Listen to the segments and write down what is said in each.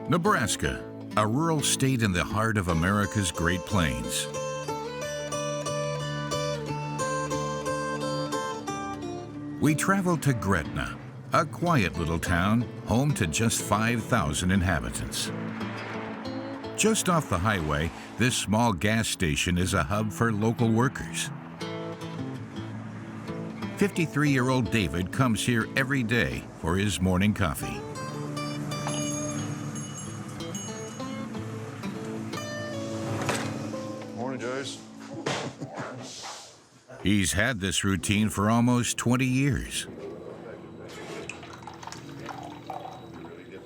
Nebraska, a rural state in the heart of America's Great Plains. We travel to Gretna, a quiet little town home to just 5,000 inhabitants. Just off the highway, this small gas station is a hub for local workers. 53-year-old David comes here every day for his morning coffee. Morning, Joyce. He's had this routine for almost 20 years.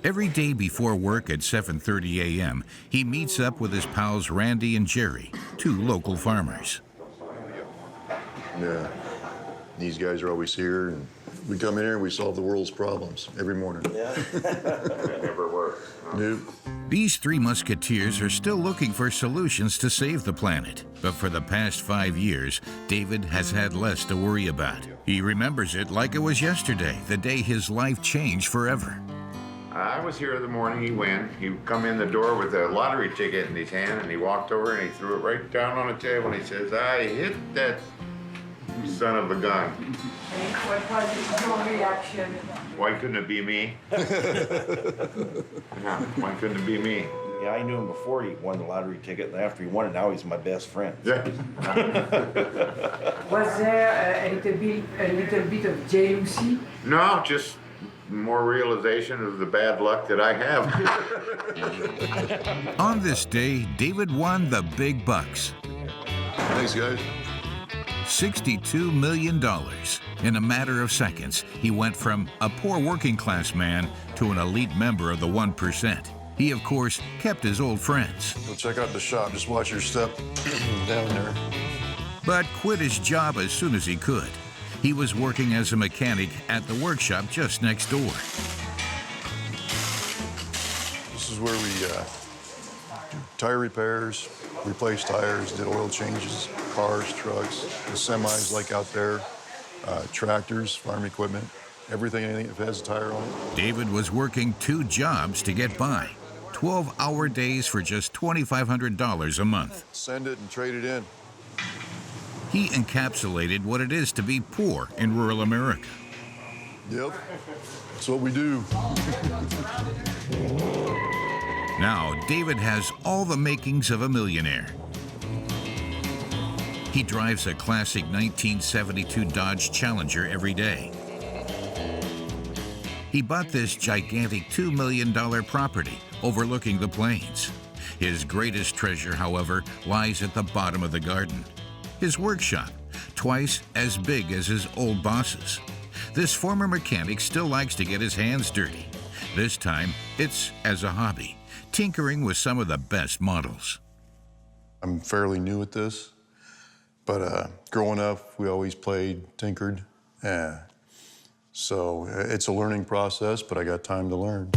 Every day before work at 7:30 a.m., he meets up with his pals Randy and Jerry, two local farmers. Yeah, these guys are always here, and we come in here and we solve the world's problems every morning. Yeah. It never works. Nope. These three musketeers are still looking for solutions to save the planet. But for the past 5 years, David has had less to worry about. He remembers it like it was yesterday, the day his life changed forever. I was here in the morning, he went. He come in the door with a lottery ticket in his hand, and he walked over and he threw it right down on the table, and he says, I hit that son of a gun. What was your reaction? Why couldn't it be me? Yeah, why couldn't it be me? Yeah, I knew him before he won the lottery ticket, and after he won it, now he's my best friend. Yeah. Was there a little bit of jealousy? No, just more realization of the bad luck that I have. On this day, David won the big bucks. Thanks, guys. $62 million. In a matter of seconds, he went from a poor working class man to an elite member of the 1%. He, of course, kept his old friends. Go check out the shop. Just watch your step down there. But quit his job as soon as he could. He was working as a mechanic at the workshop just next door. This is where we do tire repairs, replace tires, did oil changes, cars, trucks, the semis like out there, tractors, farm equipment, anything that has a tire on it. David was working 2 jobs to get by. 12-hour days for just $2,500 a month. Send it and trade it in. He encapsulated what it is to be poor in rural America. Yep, that's what we do. Now, David has all the makings of a millionaire. He drives a classic 1972 Dodge Challenger every day. He bought this gigantic $2 million property overlooking the plains. His greatest treasure, however, lies at the bottom of the garden. His workshop, twice as big as his old boss's. This former mechanic still likes to get his hands dirty. This time, it's as a hobby, tinkering with some of the best models. I'm fairly new at this, but growing up, we always played, tinkered. So it's a learning process, but I got time to learn.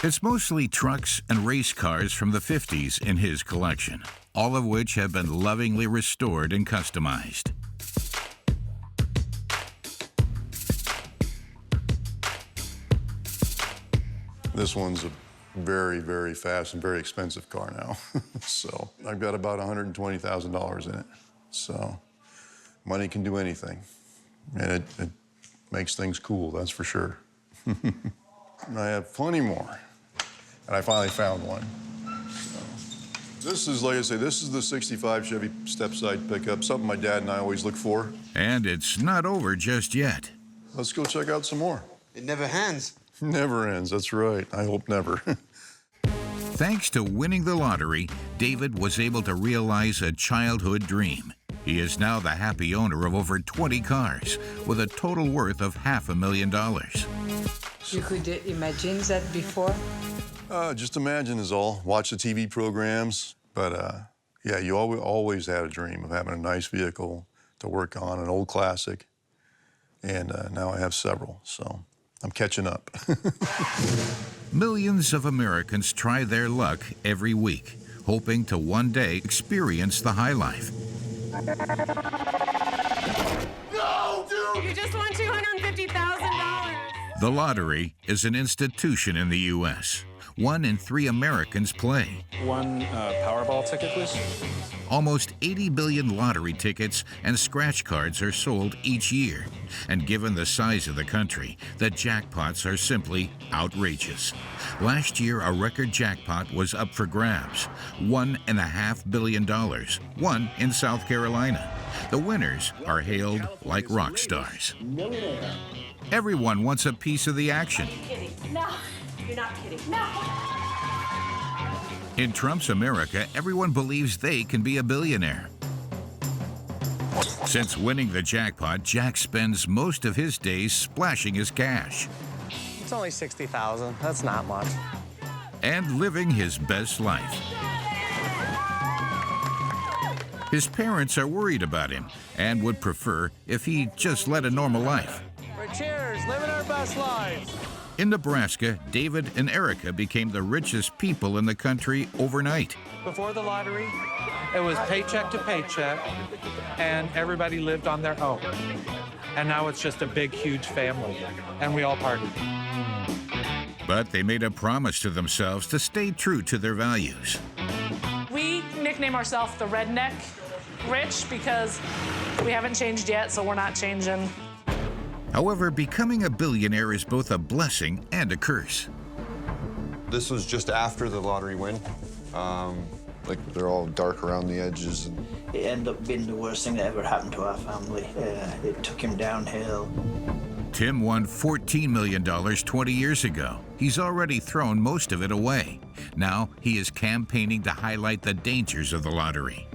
It's mostly trucks and race cars from the 50s in his collection, all of which have been lovingly restored and customized. This one's a very, very fast and very expensive car now. So I've got about $120,000 in it. So money can do anything, and it makes things cool, that's for sure. I have plenty more, and I finally found one. So, this is, like I say, this is the '65 Chevy step-side pickup, something my dad and I always look for. And it's not over just yet. Let's go check out some more. It never ends. Never ends, that's right. I hope never. Thanks to winning the lottery, David was able to realize a childhood dream. He is now the happy owner of over 20 cars, with a total worth of $500,000. You could imagine that before? Just imagine is all. Watch the TV programs. But yeah, you always had a dream of having a nice vehicle to work on, an old classic. And now I have several, so I'm catching up. Millions of Americans try their luck every week, hoping to one day experience the high life. No, dude! You just won $250,000. The lottery is an institution in the U.S. 1 in 3 Americans play. One Powerball ticket, please. Almost 80 billion lottery tickets and scratch cards are sold each year. And given the size of the country, the jackpots are simply outrageous. Last year, a record jackpot was up for grabs, $1.5 billion, won in South Carolina. The winners are hailed like rock stars. Everyone wants a piece of the action. Are you kidding? No, you're not kidding. No. In Trump's America, everyone believes they can be a billionaire. Since winning the jackpot, Jack spends most of his days splashing his cash. It's only $60,000. That's not much. And living his best life. His parents are worried about him and would prefer if he just led a normal life. Cheers, living our best lives. In Nebraska, David and Erica became the richest people in the country overnight. Before the lottery, it was paycheck to paycheck, and everybody lived on their own. And now it's just a big, huge family, and we all party. But they made a promise to themselves to stay true to their values. We nickname ourselves the redneck rich because we haven't changed yet, so we're not changing. However, becoming a billionaire is both a blessing and a curse. This was just after the lottery win. Like they're all dark around the edges. And it ended up being the worst thing that ever happened to our family. It took him downhill. Tim won $14 million 20 years ago. He's already thrown most of it away. Now he is campaigning to highlight the dangers of the lottery.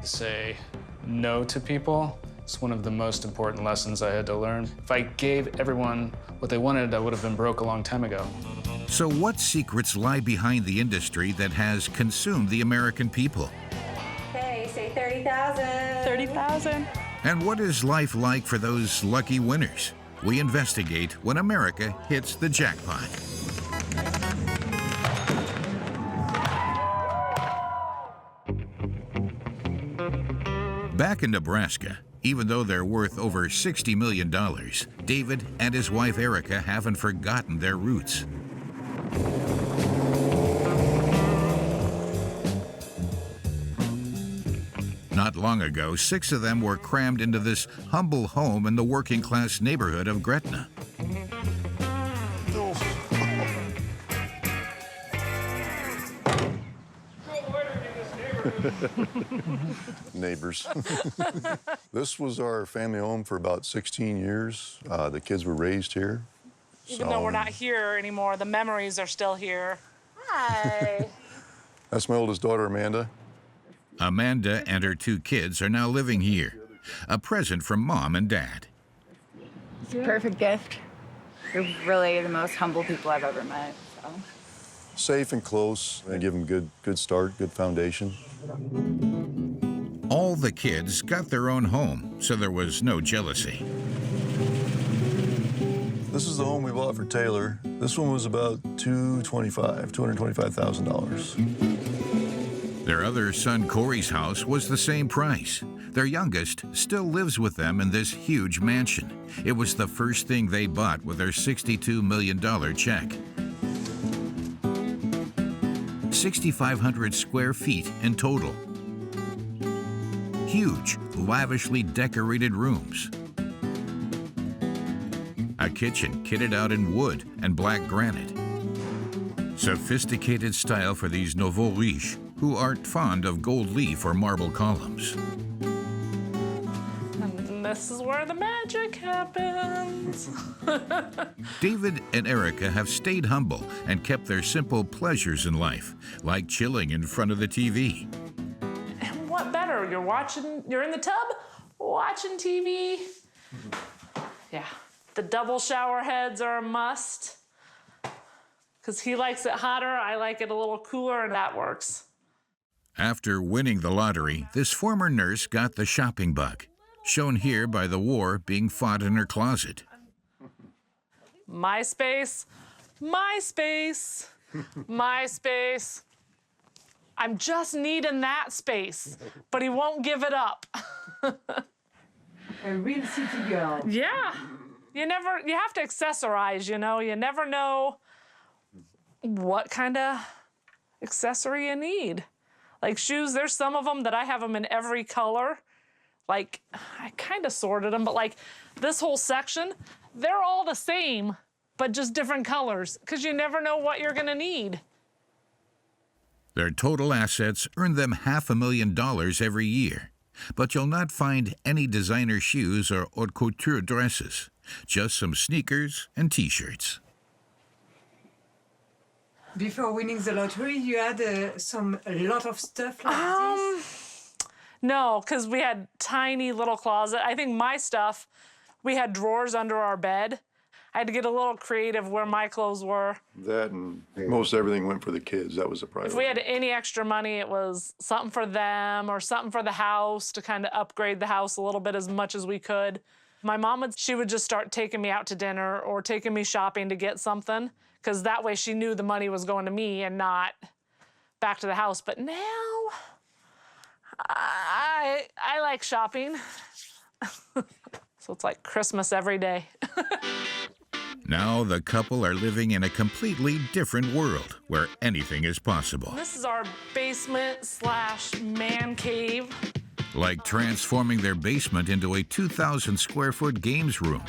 Say no to people. It's one of the most important lessons I had to learn. If I gave everyone what they wanted, I would have been broke a long time ago. So what secrets lie behind the industry that has consumed the American people? Hey, say 30,000. 30,000. And what is life like for those lucky winners? We investigate when America hits the jackpot. Back in Nebraska, even though they're worth over $60 million, David and his wife Erica haven't forgotten their roots. Not long ago, 6 of them were crammed into this humble home in the working-class neighborhood of Gretna. neighbors. This was our family home for about 16 years. The kids were raised here. Even though we're not here anymore, the memories are still here. Hi. That's my oldest daughter, Amanda. Amanda and her 2 kids are now living here. A present from Mom and Dad. It's a perfect gift. You're really the most humble people I've ever met. So. Safe and close. I give them good start, good foundation. All the kids got their own home, so there was no jealousy. This is the home we bought for Taylor. This one was about $225,000. Their other son Corey's house was the same price. Their youngest still lives with them in this huge mansion. It was the first thing they bought with their $62 million check. 6,500 square feet in total. Huge, lavishly decorated rooms. A kitchen kitted out in wood and black granite. Sophisticated style for these nouveau riches who aren't fond of gold leaf or marble columns. And this is where the magic happens. David and Erica have stayed humble and kept their simple pleasures in life, like chilling in front of the TV. And what better? You're in the tub, watching TV. Yeah, the double shower heads are a must. Because he likes it hotter, I like it a little cooler, and that works. After winning the lottery, this former nurse got the shopping bug, shown here by the war being fought in her closet. My space, my space, my space. I'm just needing that space, but he won't give it up. A real city girl. Yeah. You have to accessorize, you know? You never know what kind of accessory you need. Like shoes, there's some of them that I have them in every color. Like, I kind of sorted them, but like this whole section, they're all the same, but just different colors, because you never know what you're gonna need. Their total assets earn them $500,000 every year. But you'll not find any designer shoes or haute couture dresses, just some sneakers and T-shirts. Before winning the lottery, you had a lot of stuff like this? No, because we had tiny little closet. I think my stuff, we had drawers under our bed. I had to get a little creative where my clothes were. That and most everything went for the kids. That was the priority. If we had any extra money, it was something for them or something for the house to kind of upgrade the house a little bit as much as we could. My mom she would just start taking me out to dinner or taking me shopping to get something, because that way she knew the money was going to me and not back to the house. But now, I like shopping. So it's like Christmas every day. Now the couple are living in a completely different world where anything is possible. This is our basement / man cave. Like transforming their basement into a 2,000 square foot games room.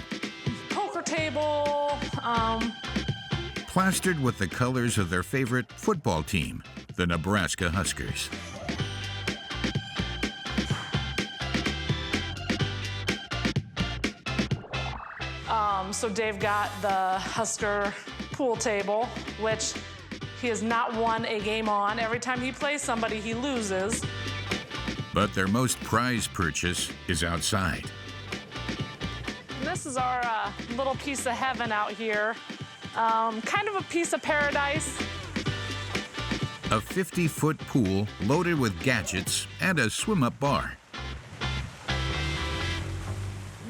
Poker table. Plastered with the colors of their favorite football team, the Nebraska Huskers. So Dave got the Husker pool table, which he has not won a game on. Every time he plays somebody, he loses. But their most prized purchase is outside. And this is our little piece of heaven out here. Kind of a piece of paradise. A 50-foot pool loaded with gadgets and a swim-up bar.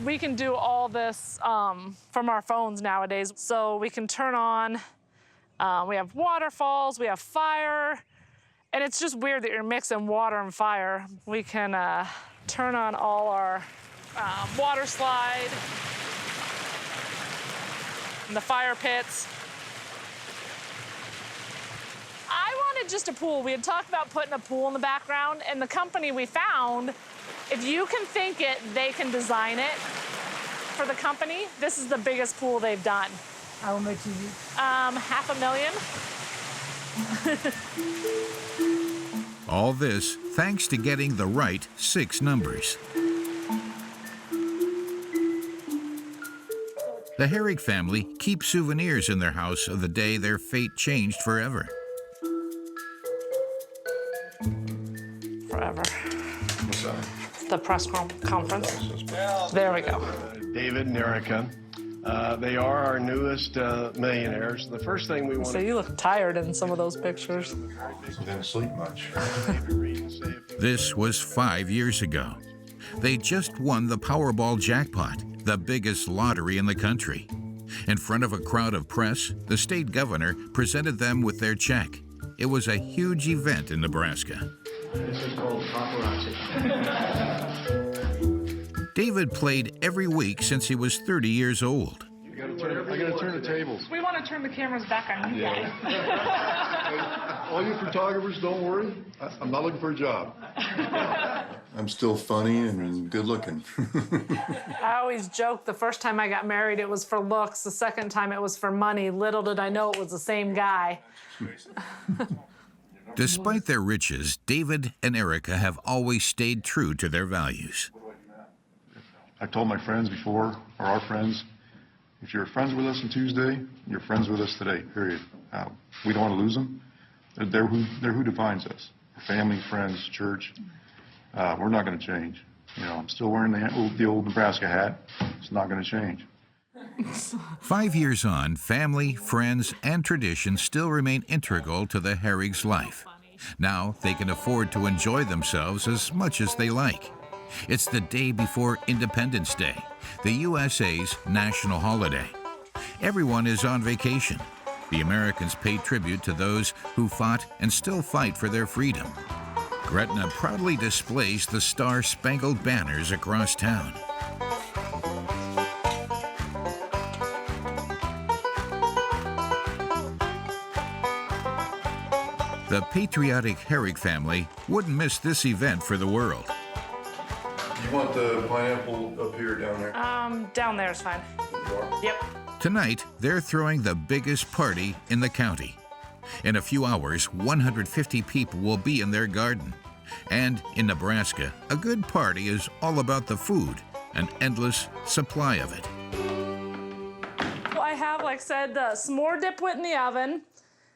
We can do all this from our phones nowadays. So we can turn on, we have waterfalls, we have fire, and it's just weird that you're mixing water and fire. We can turn on all our water slide, and the fire pits. I wanted just a pool. We had talked about putting a pool in the background, and the company we found, if you can think it, they can design it. For the company, this is the biggest pool they've done. How much is it? $500,000. All this thanks to getting the right 6 numbers. The Herrig family keeps souvenirs in their house of the day their fate changed forever. Forever. What's that? The press conference. There we go. David and Erica. They are our newest millionaires. The first thing we want So you look tired in some of those pictures. Didn't sleep much. This was 5 years ago. They just won the Powerball jackpot, the biggest lottery in the country. In front of a crowd of press, the state governor presented them with their check. It was a huge event in Nebraska. This is called paparazzi. David played every week since he was 30 years old. I gotta turn the tables. We want to turn the cameras back on you guys. All you photographers, don't worry. I'm not looking for a job. I'm still funny and good looking. I always joke the first time I got married, it was for looks. The second time it was for money. Little did I know it was the same guy. Despite their riches, David and Erica have always stayed true to their values. I told my friends before, or our friends, if you're friends with us on Tuesday, you're friends with us today, period. We don't want to lose them. They're who defines us. Family, friends, church. We're not going to change. You know, I'm still wearing the old Nebraska hat. It's not going to change. 5 years on, family, friends, and tradition still remain integral to the Herrigs' life. Now they can afford to enjoy themselves as much as they like. It's the day before Independence Day, the USA's national holiday. Everyone is on vacation. The Americans pay tribute to those who fought and still fight for their freedom. Gretna proudly displays the star-spangled banners across town. The patriotic Herrick family wouldn't miss this event for the world. You want the pineapple up here or down there? Down there is fine. Yep. Tonight, they're throwing the biggest party in the county. In a few hours, 150 people will be in their garden. And in Nebraska, a good party is all about the food, an endless supply of it. Well, I have, like I said, the s'more dip wit in the oven.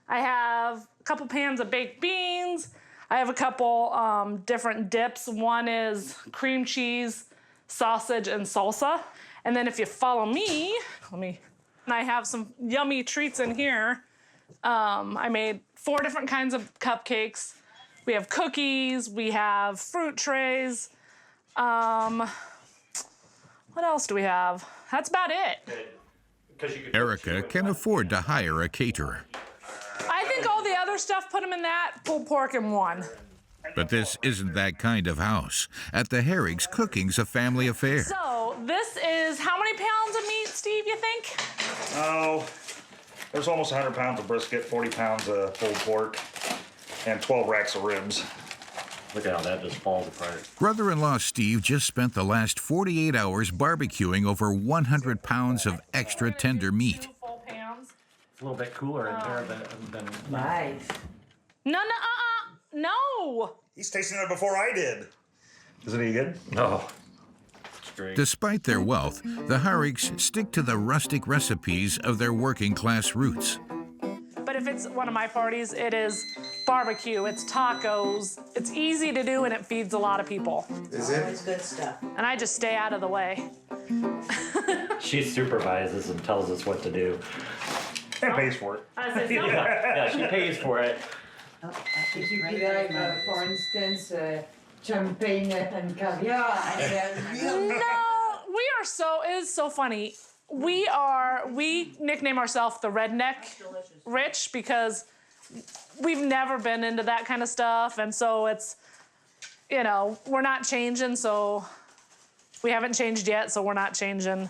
I have a couple pans of baked beans. I have a couple different dips. One is cream cheese, sausage, and salsa. And then if you follow me, I have some yummy treats in here. I made 4 different kinds of cupcakes. We have cookies, we have fruit trays. What else do we have? That's about it. Erica can afford to hire a caterer. I think all the other stuff, put them in that, pulled pork in one. But this isn't that kind of house. At the Herricks, cooking's a family affair. So this is how many pounds of meat, Steve, you think? Oh, there's almost 100 pounds of brisket, 40 pounds of pulled pork, and 12 racks of ribs. Look at how that just falls apart. Brother-in-law Steve just spent the last 48 hours barbecuing over 100 pounds of extra tender meat. It's a little bit cooler in there than Nice. No. He's tasting it before I did. Is it any good? No. It's great. Despite their wealth, the Herricks stick to the rustic recipes of their working-class roots. But if it's one of my parties, it is barbecue, it's tacos. It's easy to do and it feeds a lot of people. Is it? It's good stuff. And I just stay out of the way. She supervises and tells us what to do. And pays for it. I said, no. Yeah, she pays for it. If you could have, for instance, champagne and caviar, No, it is so funny. We nickname ourselves the redneck rich because we've never been into that kind of stuff. And so it's, we're not changing. So we haven't changed yet. So we're not changing.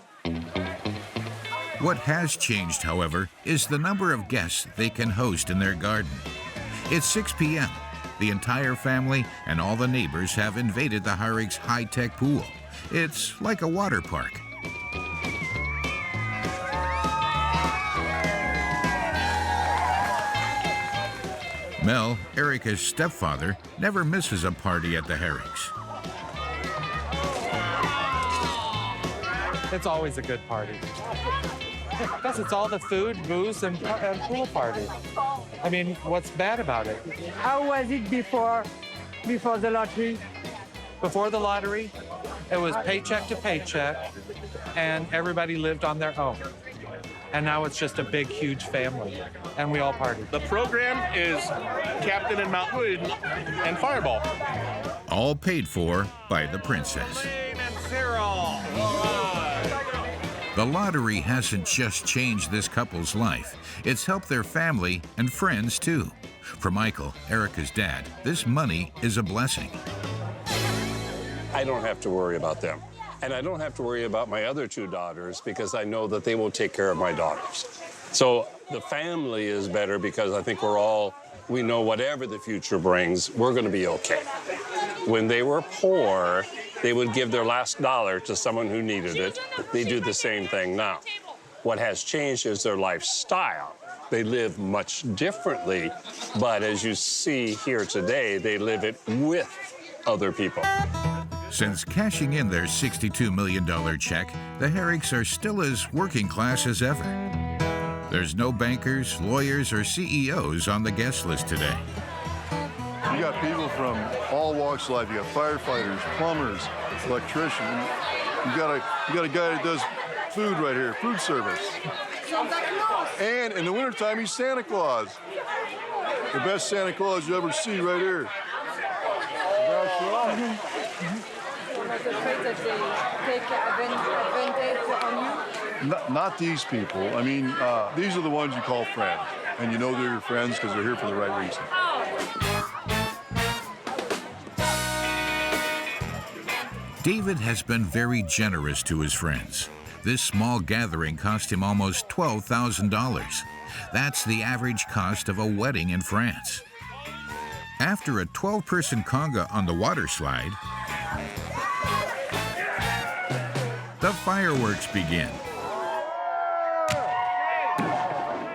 What has changed, however, is the number of guests they can host in their garden. It's 6 p.m. The entire family and all the neighbors have invaded the Herricks' high-tech pool. It's like a water park. Mel, Erica's stepfather, never misses a party at the Herricks. It's always a good party. Because it's all the food, booze, and pool party. I mean, what's bad about it? How was it before the lottery? Before the lottery, it was paycheck to paycheck, and everybody lived on their own. And now it's just a big, huge family, and we all party. The program is Captain and Mount Hood and Fireball. All paid for by the princess. The lottery hasn't just changed this couple's life. It's helped their family and friends, too. For Michael, Erica's dad, this money is a blessing. I don't have to worry about them. And I don't have to worry about my other 2 daughters because I know that they will take care of my daughters. So the family is better because I think we know whatever the future brings, we're going to be okay. When they were poor, they would give their last dollar to someone who needed it. They do the same thing now. What has changed is their lifestyle. They live much differently, but as you see here today, they live it with other people. Since cashing in their $62 million check, the Herricks are still as working class as ever. There's no bankers, lawyers, or CEOs on the guest list today. You got people from all walks of life. You got firefighters, plumbers, electricians. You got a guy that does food right here, food service. And in the wintertime, he's Santa Claus. The best Santa Claus you ever see right here. That's right. Not these people. I mean, these are the ones you call friends. And you know they're your friends because they're here for the right reason. David has been very generous to his friends. This small gathering cost him almost $12,000. That's the average cost of a wedding in France. After a 12-person conga on the water slide, the fireworks begin.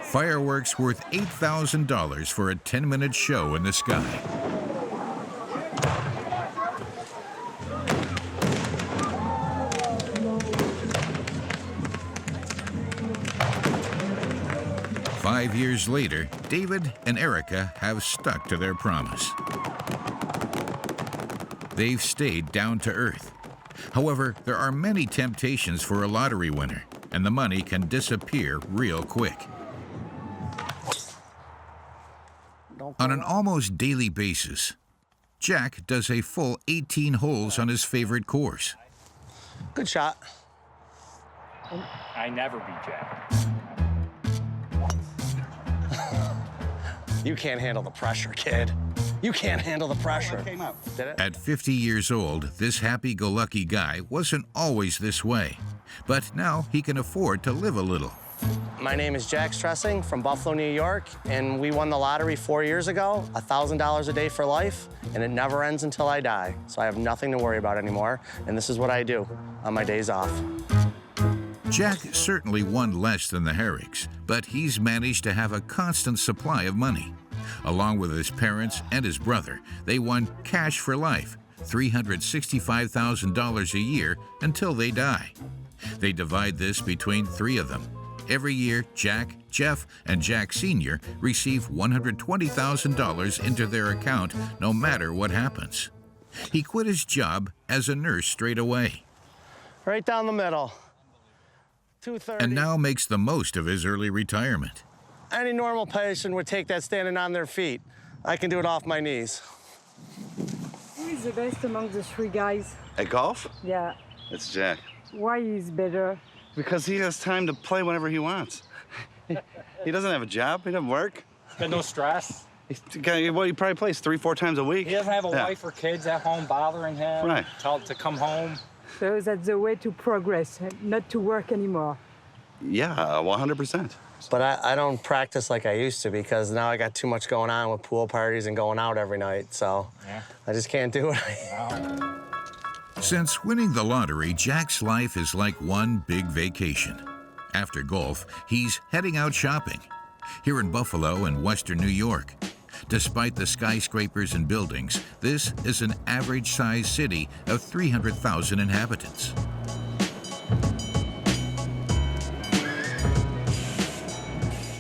Fireworks worth $8,000 for a 10-minute show in the sky. Five years later, David and Erica have stuck to their promise. They've stayed down to earth. However, there are many temptations for a lottery winner, and the money can disappear real quick. On an almost daily basis, Jack does a full 18 holes on his favorite course. Good shot. I never beat Jack. You can't handle the pressure, kid. You can't handle the pressure. Did it? At 50 years old, this happy-go-lucky guy wasn't always this way, but now he can afford to live a little. My name is Jack Stressing from Buffalo, New York, and we won the lottery 4 years ago, $1,000 a day for life, and it never ends until I die. So I have nothing to worry about anymore, and this is what I do on my days off. Jack certainly won less than the Herricks, but he's managed to have a constant supply of money. Along with his parents and his brother, they won cash for life, $365,000 a year until they die. They divide this between three of them. Every year, Jack, Jeff, and Jack Sr. receive $120,000 into their account no matter what happens. He quit his job as a nurse straight away. Right down the middle. 230. And now makes the most of his early retirement. Any normal patient would take that standing on their feet. I can do it off my knees. Who is the best among the three guys? At golf? Yeah. It's Jack. Why is better? Because he has time to play whenever he wants. He doesn't have a job. He doesn't work. Got no stress. He probably plays 3-4 times a week. He doesn't have a wife or kids at home bothering him. Right. Tell him to come home. So that's the way to progress, not to work anymore. Yeah, 100%. But I don't practice like I used to because now I got too much going on with pool parties and going out every night, so I just can't do it. Since winning the lottery, Jack's life is like one big vacation. After golf, he's heading out shopping. Here in Buffalo and Western New York. Despite the skyscrapers and buildings, this is an average-sized city of 300,000 inhabitants.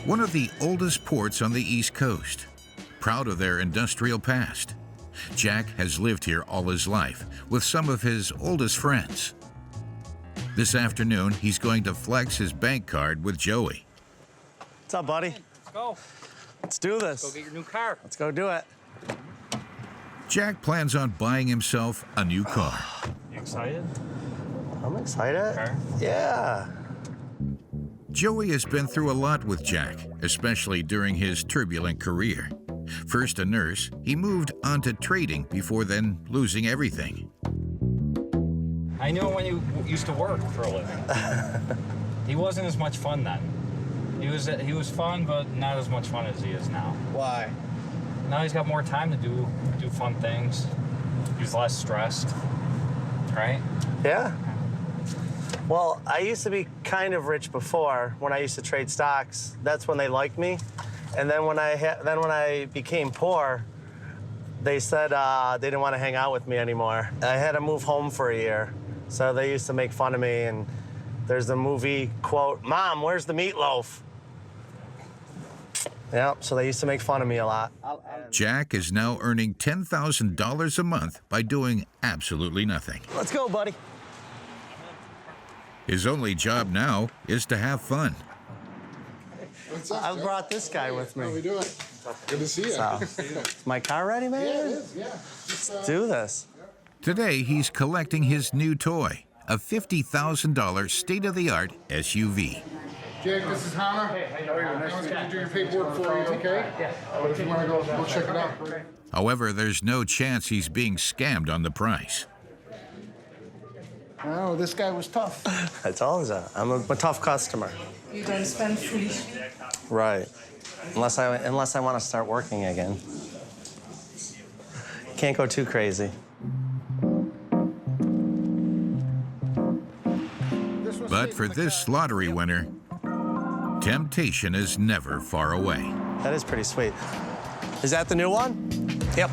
One of the oldest ports on the East Coast, proud of their industrial past. Jack has lived here all his life with some of his oldest friends. This afternoon, he's going to flex his bank card with Joey. What's up, buddy? Let's go. Let's do this. Let's go get your new car. Let's go do it. Jack plans on buying himself a new car. You excited? I'm excited. Okay. Yeah. Joey has been through a lot with Jack, especially during his turbulent career. First a nurse, he moved on to trading before then losing everything. I knew when you used to work for a living. He wasn't as much fun then. He was fun, but not as much fun as he is now. Why? Now he's got more time to do fun things. He's less stressed, right? Yeah. Well, I used to be kind of rich before when I used to trade stocks. That's when they liked me. And then when I became poor, they said they didn't want to hang out with me anymore. I had to move home for a year. So they used to make fun of me. And there's a movie quote, "Mom, where's the meatloaf?" Yeah, so they used to make fun of me a lot. Jack is now earning $10,000 a month by doing absolutely nothing. Let's go, buddy. His only job now is to have fun. What's up, I brought this guy with me. How we doing? Good to see you. So, is my car ready, man? Yeah, it is, yeah. Let's do this. Today, he's collecting his new toy, a $50,000 state-of-the-art SUV. Jake, this is Hannah. Hey, how are you? Nice to do your paperwork for you, okay? Yeah. If you want to go check it out. However, there's no chance he's being scammed on the price. Oh, this guy was tough. I told you, I'm a tough customer. You don't spend foolishly. Right. Unless I want to start working again. Can't go too crazy. But for this lottery winner, temptation is never far away. That is pretty sweet. Is that the new one? Yep.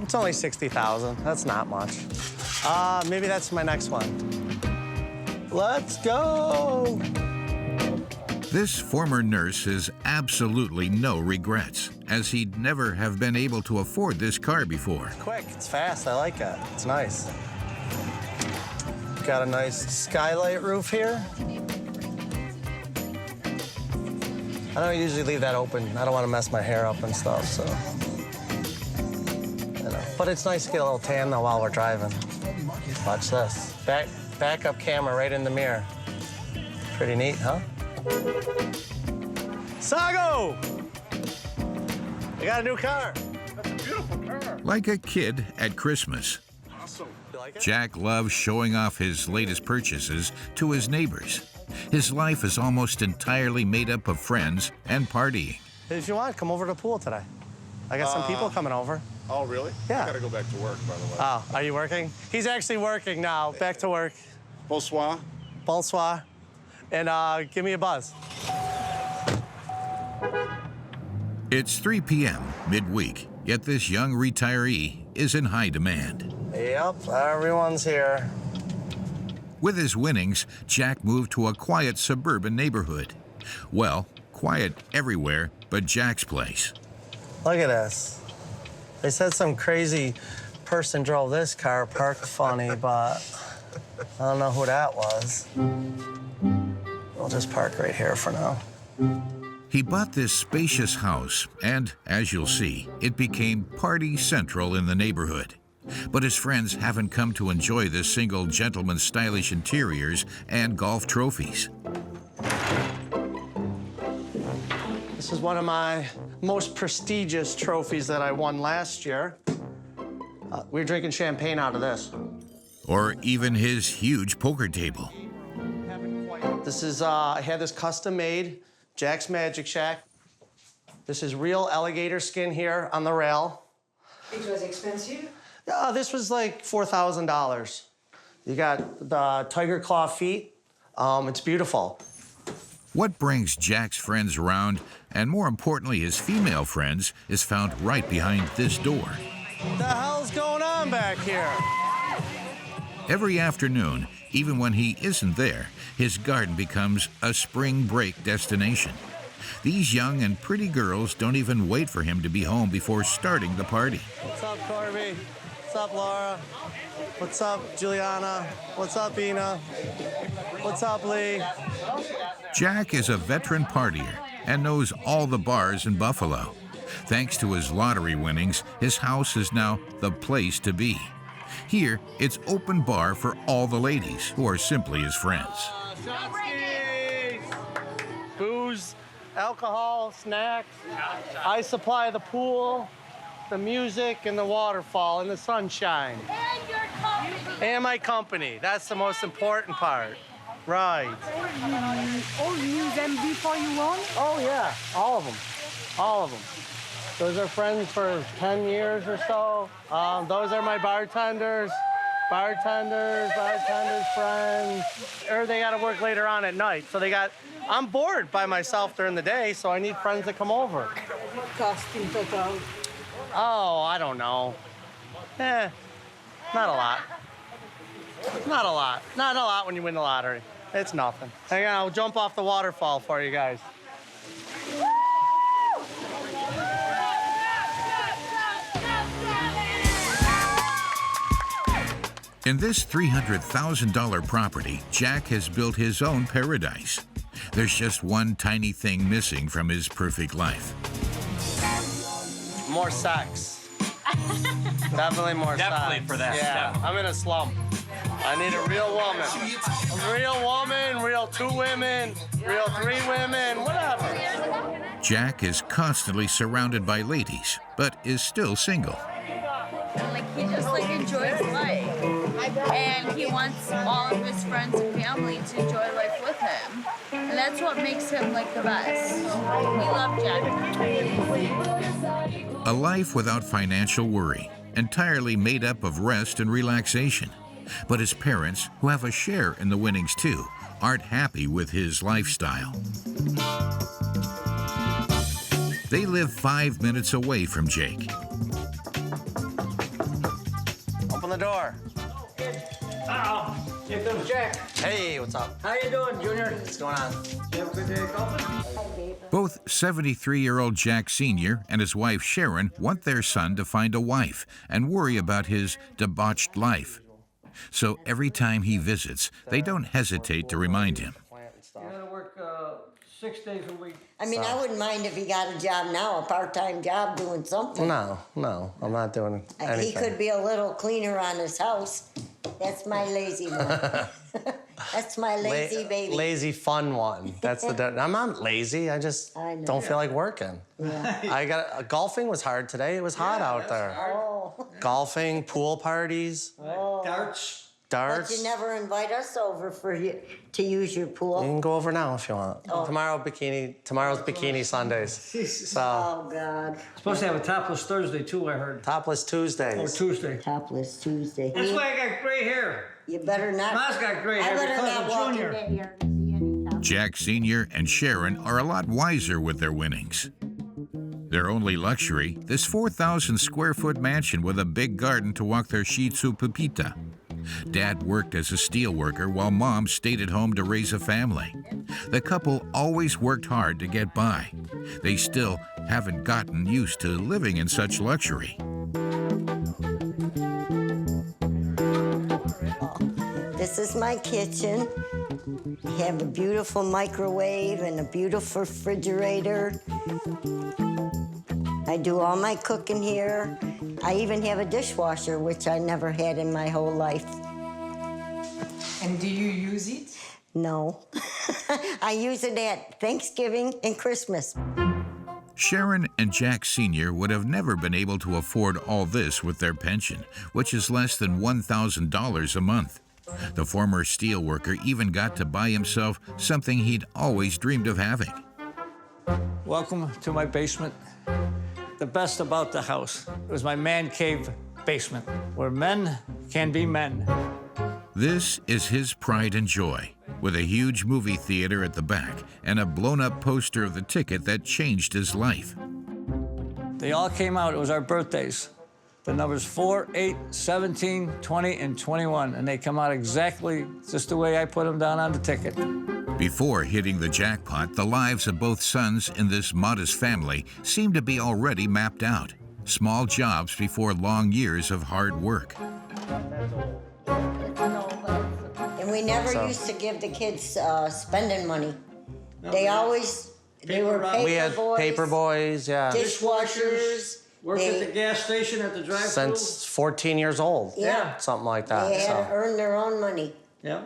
It's only 60,000. That's not much. Maybe that's my next one. Let's go. This former nurse has absolutely no regrets, as he'd never have been able to afford this car before. Quick, it's fast. I like it. It's nice. Got a nice skylight roof here. I don't usually leave that open. I don't want to mess my hair up and stuff, so. You know. But it's nice to get a little tan though while we're driving. Watch this. Backup camera right in the mirror. Pretty neat, huh? Sago! I got a new car. That's a beautiful car. Like a kid at Christmas, Awesome. You like it? Jack loves showing off his latest purchases to his neighbors. His life is almost entirely made up of friends and partying. If you want, come over to the pool today. I got some people coming over. Oh, really? Yeah. I gotta go back to work, by the way. Oh, are you working? He's actually working now. Back to work. Bonsoir. Bonsoir. And give me a buzz. It's 3 p.m. midweek, yet this young retiree is in high demand. Yep, everyone's here. With his winnings, Jack moved to a quiet suburban neighborhood. Well, quiet everywhere but Jack's place. Look at this. They said some crazy person drove this car, parked funny, but I don't know who that was. We'll just park right here for now. He bought this spacious house, and as you'll see, it became party central in the neighborhood. But his friends haven't come to enjoy this single gentleman's stylish interiors and golf trophies. This is one of my most prestigious trophies that I won last year. We were drinking champagne out of this. Or even his huge poker table. This is, I had this custom made, Jack's Magic Shack. This is real alligator skin here on the rail. It was expensive? This was like $4,000. You got the tiger claw feet. It's beautiful. What brings Jack's friends around, and more importantly his female friends, is found right behind this door. What the hell's going on back here? Every afternoon, even when he isn't there, his garden becomes a spring break destination. These young and pretty girls don't even wait for him to be home before starting the party. What's up, Corby? What's up, Laura? What's up, Juliana? What's up, Ina? What's up, Lee? Jack is a veteran partier and knows all the bars in Buffalo. Thanks to his lottery winnings, his house is now the place to be. Here, it's open bar for all the ladies who are simply his friends. Booze, alcohol, snacks. I supply the pool, the music, and the waterfall, and the sunshine. And your company. And my company. That's the most important part. Right. All use them before you won? Oh, yeah. All of them. All of them. Those are friends for 10 years or so. Those are my bartenders. Bartenders, friends. Or they got to work later on at night. So I'm bored by myself during the day, so I need friends to come over. What cost in total? Oh, I don't know. Not a lot. Not a lot. Not a lot when you win the lottery. It's nothing. Hang on, I'll jump off the waterfall for you guys. In this $300,000 property, Jack has built his own paradise. There's just one tiny thing missing from his perfect life. More sex. Definitely more sex. Definitely for that. Yeah, Definitely. I'm in a slump. I need a real woman. A real woman, real 2 women, real 3 women, whatever. Jack is constantly surrounded by ladies, but is still single. Like he just enjoys life. And he wants all of his friends and family to enjoy life with him. And that's what makes him like the best. We love Jack. A life without financial worry, entirely made up of rest and relaxation. But his parents, who have a share in the winnings too, aren't happy with his lifestyle. They live 5 minutes away from Jake. Open the door. Uh-oh. Here comes Jack. Hey, what's up? How you doing, Junior? What's going on? You have a good day golfing? Both 73-year-old Jack Sr. and his wife Sharon want their son to find a wife and worry about his debauched life. So every time he visits, they don't hesitate to remind him. You gotta work 6 days a week. I mean, I wouldn't mind if he got a job now, a part-time job doing something. No, I'm not doing anything. He could be a little cleaner on his house. That's my lazy one. That's my lazy baby. Lazy fun one. That's I'm not lazy. I just don't feel like working. Yeah. Golfing was hard today. It was hot out there. Oh. Golfing, pool parties. Oh. Darts. But you never invite us over to use your pool. You can go over now if you want. Oh. Tomorrow's bikini Sundays. So. Oh, God. Supposed to have a topless Thursday, too, I heard. Topless Tuesdays. Or Tuesday. Topless Tuesday. That's why I got gray hair. You better not. Ma's got gray hair. I better not walk in Junior. that yard and see any topless. Jack Sr. and Sharon are a lot wiser with their winnings. Their only luxury, this 4,000-square-foot mansion with a big garden to walk their Shih Tzu Pepita. Dad worked as a steel worker while Mom stayed at home to raise a family. The couple always worked hard to get by. They still haven't gotten used to living in such luxury. This is my kitchen. We have a beautiful microwave and a beautiful refrigerator. I do all my cooking here. I even have a dishwasher, which I never had in my whole life. And do you use it? No. I use it at Thanksgiving and Christmas. Sharon and Jack Sr. would have never been able to afford all this with their pension, which is less than $1,000 a month. The former steelworker even got to buy himself something he'd always dreamed of having. Welcome to my basement. The best about the house was my man cave basement, where men can be men. This is his pride and joy, with a huge movie theater at the back and a blown-up poster of the ticket that changed his life. They all came out. It was our birthdays. The numbers 4, 8, 17, 20, and 21, and they come out exactly just the way I put them down on the ticket. Before hitting the jackpot, the lives of both sons in this modest family seemed to be already mapped out. Small jobs before long years of hard work. And we never used to give the kids spending money. They were paper We had boys, paper boys, yeah. dishwashers. Worked at the gas station at the drive-thru. Since 14 years old. Yeah. Something like that. They had to earn their own money. Yeah.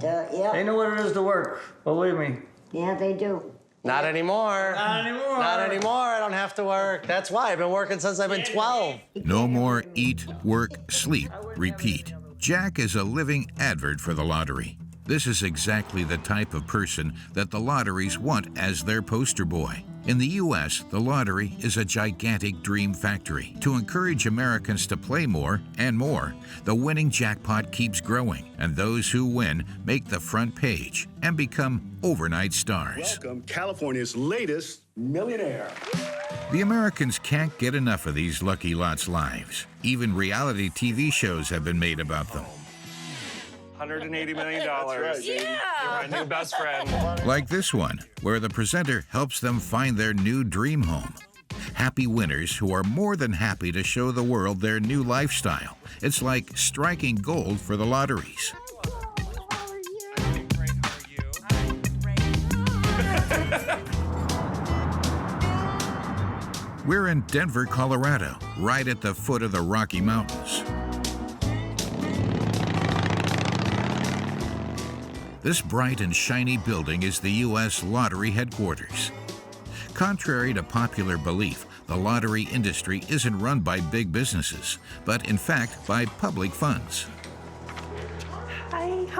Yeah. They know what it is to work, believe me. Yeah, they do. Not anymore. Not anymore. Not anymore. I don't have to work. That's why I've been working since I've been 12. No more eat, work, sleep, repeat. Jack is a living advert for the lottery. This is exactly the type of person that the lotteries want as their poster boy. In the U.S., the lottery is a gigantic dream factory. To encourage Americans to play more and more, the winning jackpot keeps growing, and those who win make the front page and become overnight stars. Welcome, California's latest millionaire. The Americans can't get enough of these Lucky Lots lives. Even reality TV shows have been made about them. $180 million. Right, yeah. You're my new best friend. Like this one, where the presenter helps them find their new dream home. Happy winners who are more than happy to show the world their new lifestyle. It's like striking gold for the lotteries. We're in Denver, Colorado, right at the foot of the Rocky Mountains. This bright and shiny building is the U.S. Lottery headquarters. Contrary to popular belief, the lottery industry isn't run by big businesses, but in fact by public funds.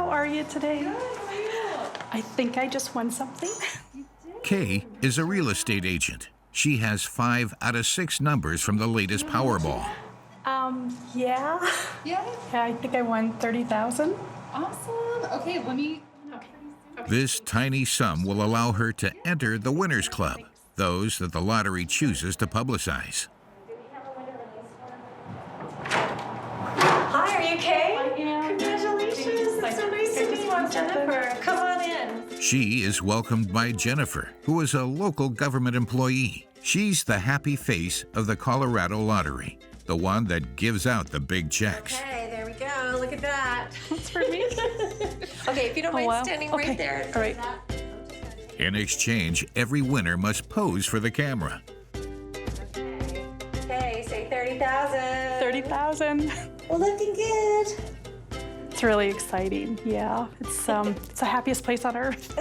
How are you today? I think I just won something. Kay is a real estate agent. She has 5 out of 6 numbers from the latest Powerball. Yeah. Yeah, I think I won 30,000. Awesome. Okay, let me. This tiny sum will allow her to enter the Winners Club, those that the lottery chooses to publicize. Hi, are you Kay? I am. Congratulations. It's so nice to meet you, Jennifer. Come on in. She is welcomed by Jennifer, who is a local government employee. She's the happy face of the Colorado Lottery, the one that gives out the big checks. Okay, there we go. Look at that. That's for me. Okay, if you don't mind standing right there. All right. In exchange, every winner must pose for the camera. Okay, say 30,000. 30,000. Well, looking good. It's really exciting. Yeah, it's the happiest place on earth.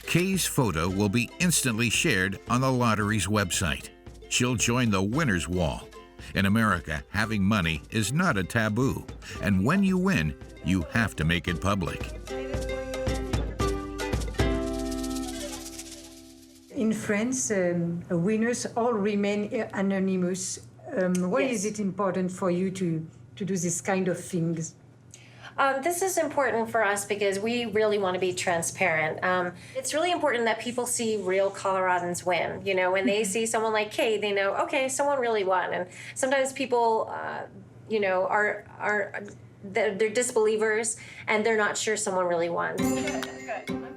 Kay's photo will be instantly shared on the lottery's website. She'll join the winner's wall. In America, having money is not a taboo, and when you win, you have to make it public. In France, winners all remain anonymous. Why is it important for you to do this kind of things? This is important for us because we really want to be transparent. It's really important that people see real Coloradans win. You know, when they see someone like Kay, they know, okay, someone really won. And sometimes people, you know, they're disbelievers and they're not sure someone really won.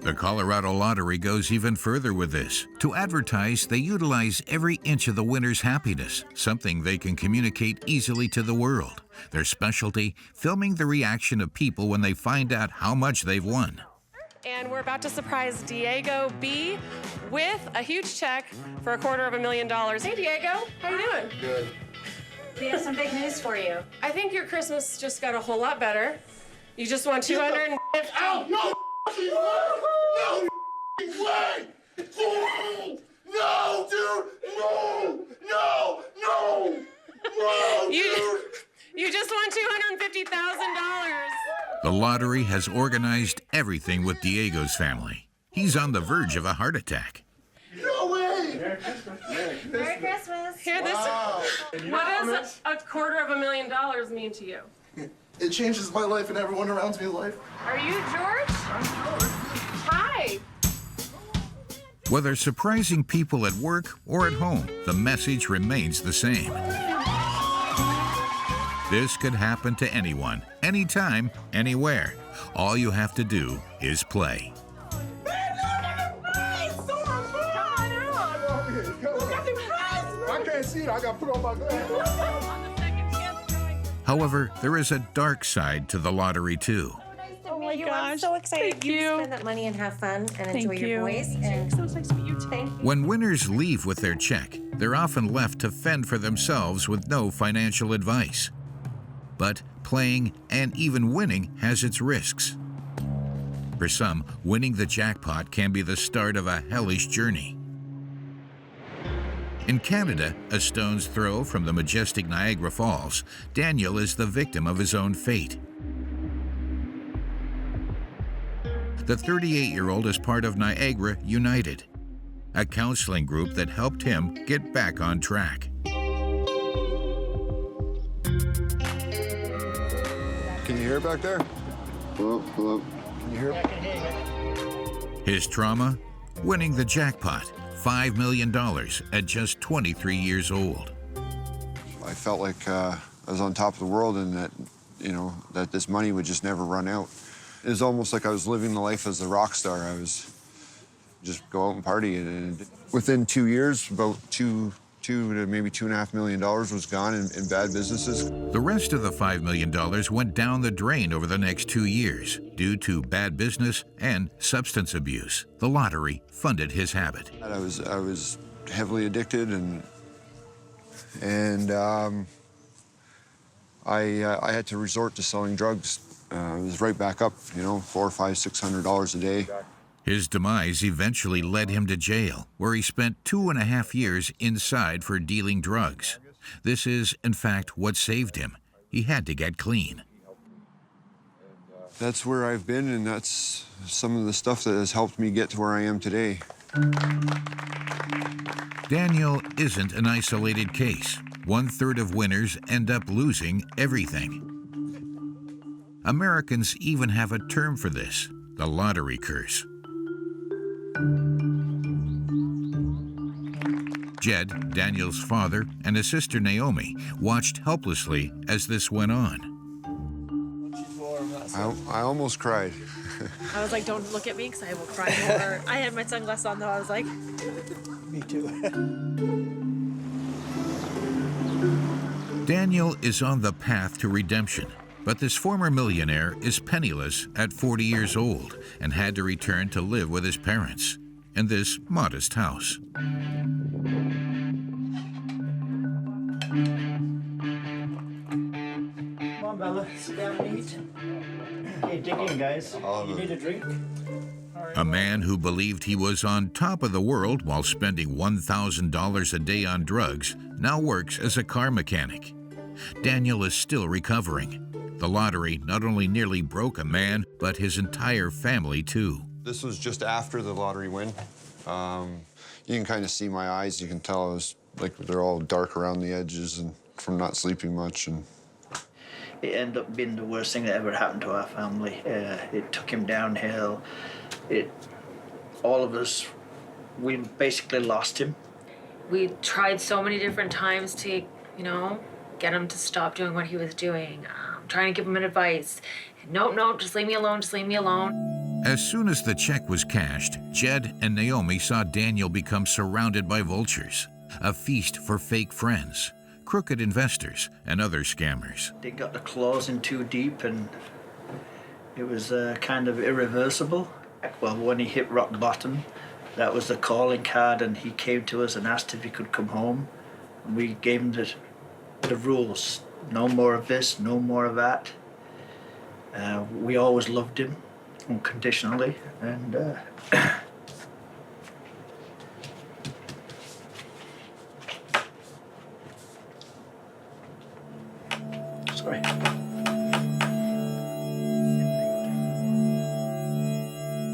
The Colorado Lottery goes even further with this. To advertise, they utilize every inch of the winner's happiness, something they can communicate easily to the world. Their specialty, filming the reaction of people when they find out how much they've won. And we're about to surprise Diego B with a huge check for $250,000. Hey, Diego, how you doing? Good. We have some big news for you. I think your Christmas just got a whole lot better. You just won 200. Ow! No! No! Way! No, dude! No! No! No! No, dude! You just won $250,000. The lottery has organized everything with Diego's family. He's on the verge of a heart attack. No way! Merry Christmas. Here, this. Wow. What does $250,000 mean to you? It changes my life and everyone around me's life. Are you George? I'm George. Hi. Whether surprising people at work or at home, the message remains the same. This could happen to anyone, anytime, anywhere. All you have to do is play. I can't see it. I got to put on my glasses. However, there is a dark side to the lottery, too. Oh my gosh. I'm so excited. Thank you you. spend that money and have fun and Thank enjoy your you. boys. And So nice to meet you too. thank you. When winners leave with their check, they're often left to fend for themselves with no financial advice. But playing and even winning has its risks. For some, winning the jackpot can be the start of a hellish journey. In Canada, a stone's throw from the majestic Niagara Falls, Daniel is the victim of his own fate. The 38-year-old is part of Niagara United, a counseling group that helped him get back on track. Can you hear it back there? Hello, hello. Can you hear it? His trauma? Winning the jackpot, $5 million at just 23 years old. I felt like I was on top of the world and that, you know, that this money would just never run out. It was almost like I was living the life as a rock star. I was just go out and party. And within 2 years, about two to maybe $2.5 million was gone in bad businesses. The rest of the $5 million went down the drain over the next 2 years due to bad business and substance abuse. The lottery funded his habit. I was heavily addicted, and I had to resort to selling drugs. It was right back up, you know, $400, $500, $600 a day. His demise eventually led him to jail, where he spent 2.5 years inside for dealing drugs. This is, in fact, what saved him. He had to get clean. that's where I've been, and that's some of the stuff that has helped me get to where I am today. Daniel isn't an isolated case. 1/3 of winners end up losing everything. Americans even have a term for this, the lottery curse. Jed, Daniel's father, and his sister Naomi watched helplessly as this went on. I almost cried. I was like, don't look at me because I will cry more. I had my sunglasses on though. I was like, me too. Daniel is on the path to redemption, but this former millionaire is penniless at 40 years old and had to return to live with his parents in this modest house. Come on, Bella, sit down and eat. Hey, dig in, guys. You need a drink? A man who believed he was on top of the world while spending $1,000 a day on drugs now works as a car mechanic. Daniel is still recovering. The lottery not only nearly broke a man, but his entire family too. This was just after the lottery win. You can kind of see my eyes. You can tell I was like they're all dark around the edges and from not sleeping much. And it ended up being the worst thing that ever happened to our family. It took him downhill. All of us, we basically lost him. We tried so many different times to, get him to stop doing what he was doing. Trying to give him an advice. No, just leave me alone, just leave me alone. As soon as the check was cashed, Jed and Naomi saw Daniel become surrounded by vultures, a feast for fake friends, crooked investors, and other scammers. They got the claws in too deep, and it was kind of irreversible. Well, when he hit rock bottom, that was the calling card, and he came to us and asked if he could come home. And we gave him the rules. No more of this, no more of that. We always loved him unconditionally, and sorry.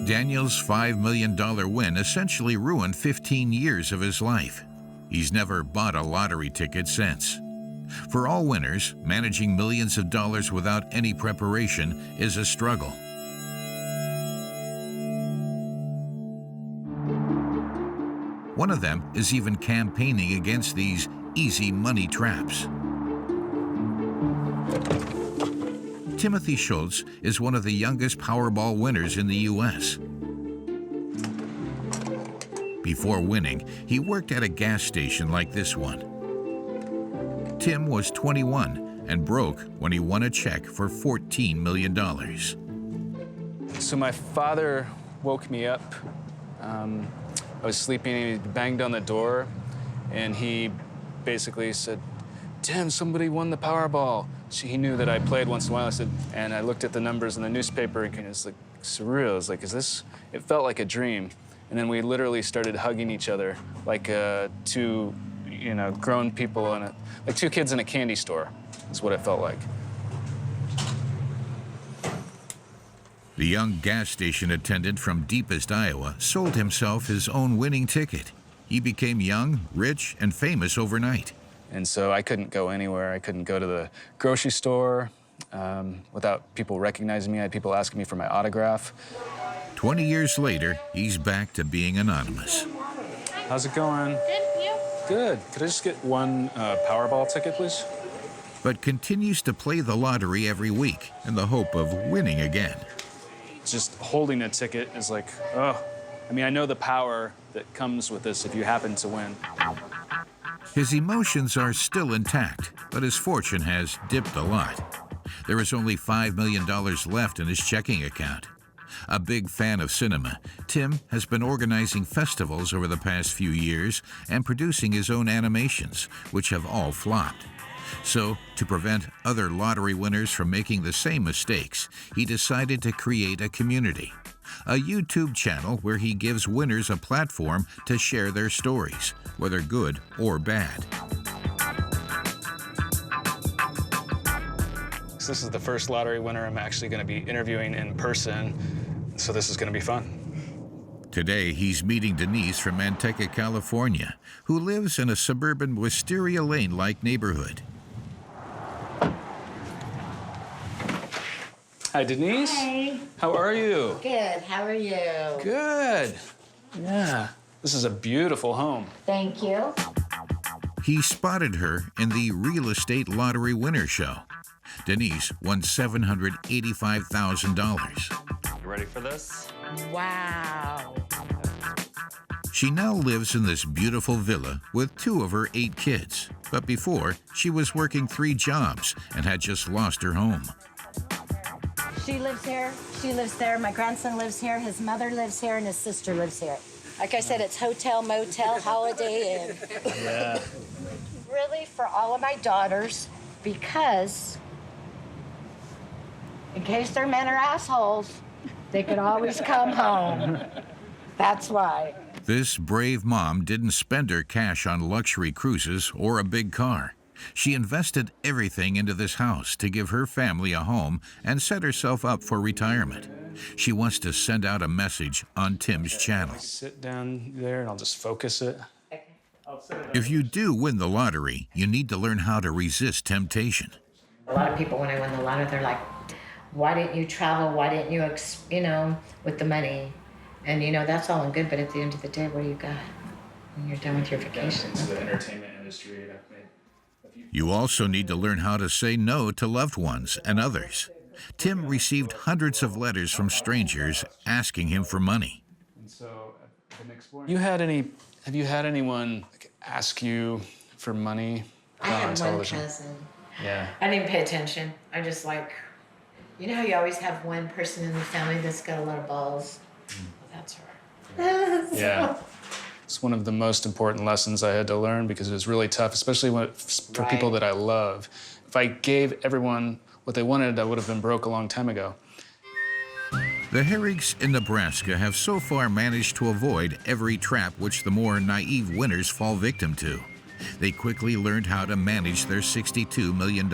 Daniel's $5 million win essentially ruined 15 years of his life. He's never bought a lottery ticket since. For all winners, managing millions of dollars without any preparation is a struggle. One of them is even campaigning against these easy money traps. Timothy Schultz is one of the youngest Powerball winners in the U.S. Before winning, he worked at a gas station like this one. Tim was 21 and broke when he won a check for $14 million. So my father woke me up. I was sleeping and he banged on the door and he basically said, "Tim, somebody won the Powerball." So he knew that I played once in a while. I said, and I looked at the numbers in the newspaper and it was like surreal. I was like, it felt like a dream. And then we literally started hugging each other like two, grown people like two kids in a candy store is what it felt like. The young gas station attendant from deepest Iowa sold himself his own winning ticket. He became young, rich, and famous overnight. And so I couldn't go anywhere. I couldn't go to the grocery store without people recognizing me. I had people asking me for my autograph. 20 years later, he's back to being anonymous. How's it going? Good, you? Good. Could I just get one Powerball ticket, please? But continues to play the lottery every week in the hope of winning again. Just holding a ticket is like, oh. I mean, I know the power that comes with this if you happen to win. His emotions are still intact, but his fortune has dipped a lot. There is only $5 million left in his checking account. A big fan of cinema, Tim has been organizing festivals over the past few years and producing his own animations, which have all flopped. So, to prevent other lottery winners from making the same mistakes, he decided to create a community, a YouTube channel where he gives winners a platform to share their stories, whether good or bad. So this is the first lottery winner I'm actually going to be interviewing in person, so this is going to be fun. Today, he's meeting Denise from Manteca, California, who lives in a suburban Wisteria Lane-like neighborhood. Hi, Denise. Hey. How are you? Good. How are you? Good. Yeah. This is a beautiful home. Thank you. He spotted her in the real estate lottery winner show. Denise won $785,000. You ready for this? Wow. She now lives in this beautiful villa with 2 of her 8 kids. But before, she was working 3 jobs and had just lost her home. She lives here. She lives there. My grandson lives here. His mother lives here, and his sister lives here. Like I said, it's hotel, motel, Holiday Inn. Yeah. Really, for all of my daughters, because in case their men are assholes, they could always come home. That's why. This brave mom didn't spend her cash on luxury cruises or a big car. She invested everything into this house to give her family a home and set herself up for retirement. She wants to send out a message on Tim's channel. Sit down there and I'll just focus it. If you do win the lottery, you need to learn how to resist temptation. A lot of people, when I win the lottery, they're like, why didn't you travel? Why didn't you, with the money? And, that's all good, but at the end of the day, what do you got when you're done with your vacation? It's the entertainment industry. You also need to learn how to say no to loved ones and others. Tim received hundreds of letters from strangers asking him for money. Have you had anyone ask you for money I on had television? one cousin. Yeah. I didn't pay attention. I just how you always have one person in the family that's got a lot of balls? Well, that's her. Yeah. It's one of the most important lessons I had to learn because it was really tough, especially for people that I love. If I gave everyone what they wanted, I would have been broke a long time ago. The Herrigs in Nebraska have so far managed to avoid every trap which the more naive winners fall victim to. They quickly learned how to manage their $62 million.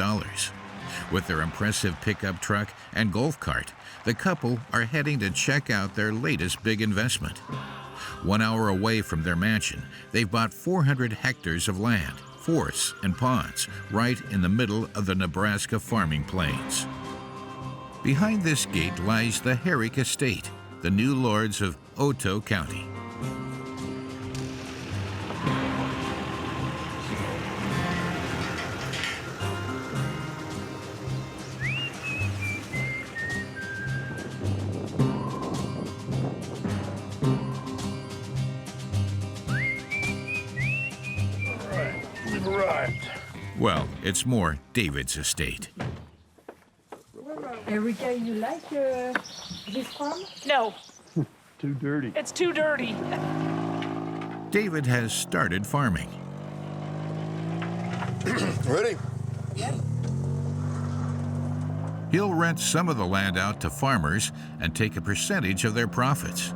With their impressive pickup truck and golf cart, the couple are heading to check out their latest big investment. 1 hour away from their mansion, they've bought 400 hectares of land, forests, and ponds right in the middle of the Nebraska farming plains. Behind this gate lies the Herrig Estate, the new lords of Otto County. We've arrived. Well, it's more David's estate. Erica, you like this farm? No, Too dirty. it's too dirty. David has started farming. Ready? He'll rent some of the land out to farmers and take a percentage of their profits.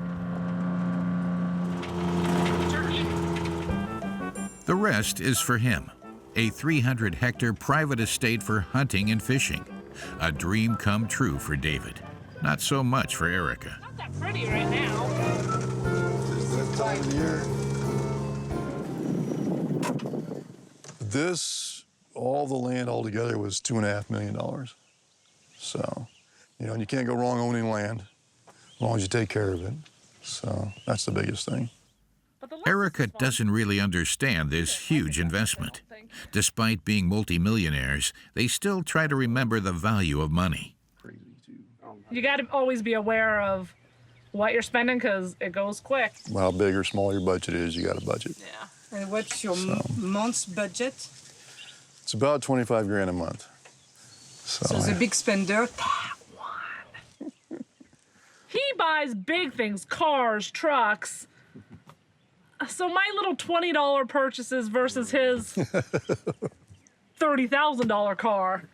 The rest is for him, a 300-hectare private estate for hunting and fishing. A dream come true for David. Not so much for Erica. Not that pretty right now. It's that time of year. All the land altogether was $2.5 million. So, and you can't go wrong owning land as long as you take care of it. So that's the biggest thing. Erica doesn't really understand this huge investment. Despite being multimillionaires, they still try to remember the value of money. You got to always be aware of what you're spending because it goes quick. How big or small your budget is, you got a budget. Yeah. And what's your month's budget? It's about 25 grand a month. So the big spender, that one. He buys big things, cars, trucks. So my little $20 purchases versus his $30,000 car.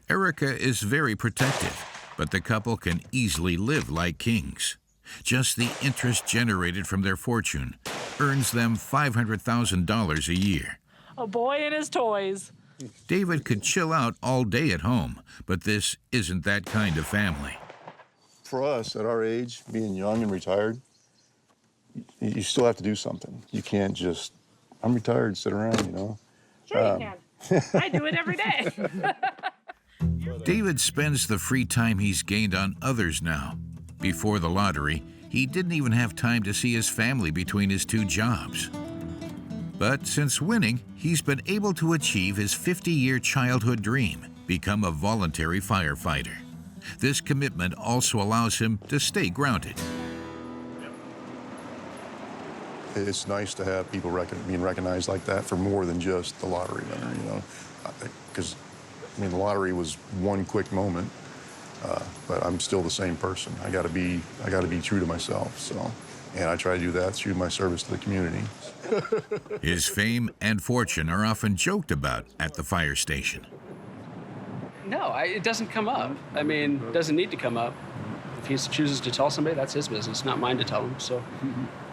Erica is very protective, but the couple can easily live like kings. Just the interest generated from their fortune earns them $500,000 a year. A boy and his toys. David could chill out all day at home, but this isn't that kind of family. For us, at our age, being young and retired, you still have to do something. You can't just, I'm retired, sit around, you know. Sure you can. I do it every day. David spends the free time he's gained on others now. Before the lottery, he didn't even have time to see his family between his 2 jobs. But since winning, he's been able to achieve his 50-year childhood dream, become a voluntary firefighter. This commitment also allows him to stay grounded. It's nice to have people being recognized like that for more than just the lottery winner, you know. Because, I mean, the lottery was one quick moment, but I'm still the same person. I gotta be true to myself, so. And I try to do that through my service to the community. His fame and fortune are often joked about at the fire station. No, it doesn't come up. I mean, it doesn't need to come up. If he chooses to tell somebody, that's his business, not mine to tell him. So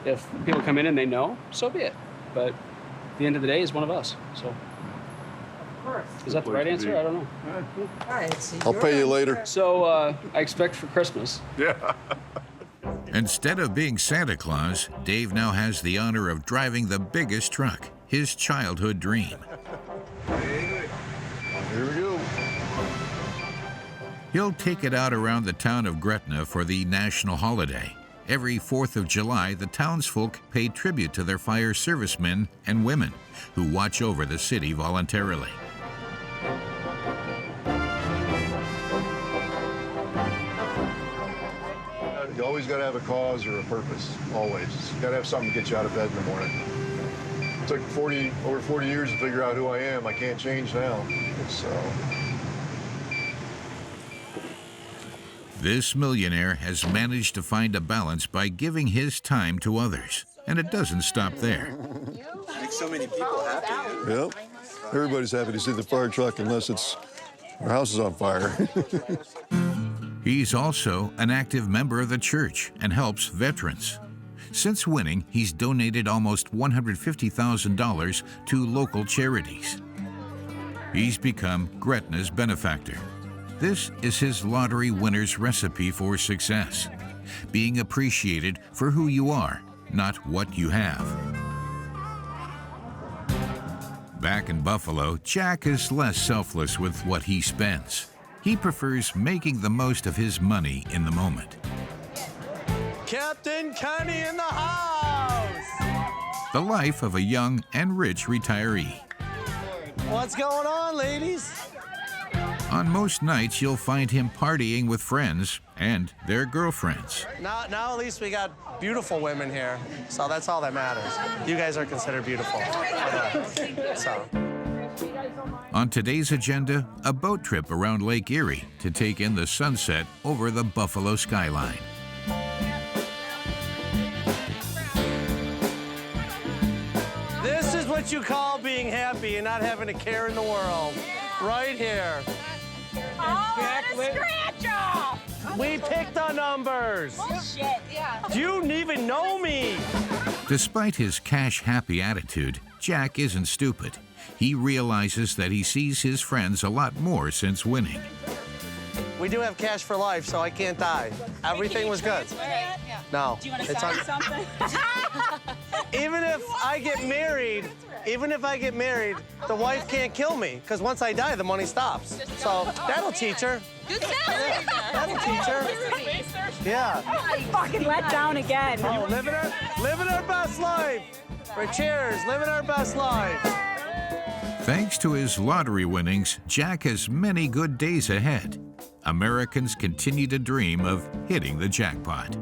if people come in and they know, so be it. But at the end of the day, he's one of us. So is that the right answer? I don't know. I'll pay you later. So I expect for Christmas. Yeah. Instead of being Santa Claus, Dave now has the honor of driving the biggest truck, his childhood dream. Here we go. He'll take it out around the town of Gretna for the national holiday. Every 4th of July, the townsfolk pay tribute to their fire servicemen and women who watch over the city voluntarily. You always got to have a cause or a purpose, always. You got to have something to get you out of bed in the morning. It took over 40 years to figure out who I am. I can't change now, so. This millionaire has managed to find a balance by giving his time to others, and it doesn't stop there. Makes so many people happy. Yep. Everybody's happy to see the fire truck unless it's our house is on fire. He's also an active member of the church and helps veterans. Since winning, he's donated almost $150,000 to local charities. He's become Gretna's benefactor. This is his lottery winner's recipe for success: being appreciated for who you are, not what you have. Back in Buffalo, Jack is less selfless with what he spends. He prefers making the most of his money in the moment. Captain Connie in the house! The life of a young and rich retiree. What's going on, ladies? On most nights, you'll find him partying with friends and their girlfriends. Now at least we got beautiful women here, so that's all that matters. You guys are considered beautiful. So. On today's agenda, a boat trip around Lake Erie to take in the sunset over the Buffalo skyline. This is what you call being happy and not having a care in the world. Right here. Oh, what a scratch-off! We picked the numbers. Bullshit, yeah. You didn't even know me. Despite his cash-happy attitude, Jack isn't stupid. He realizes that he sees his friends a lot more since winning. We do have cash for life, so I can't die. Everything was good. No. Do you want to sign something? Even if I get married, the wife can't kill me, because once I die, the money stops. So that'll teach her. That'll teach her. Yeah. I fucking let down again. Oh, living our best life. Cheers, living our best life. Thanks to his lottery winnings, Jack has many good days ahead. Americans continue to dream of hitting the jackpot.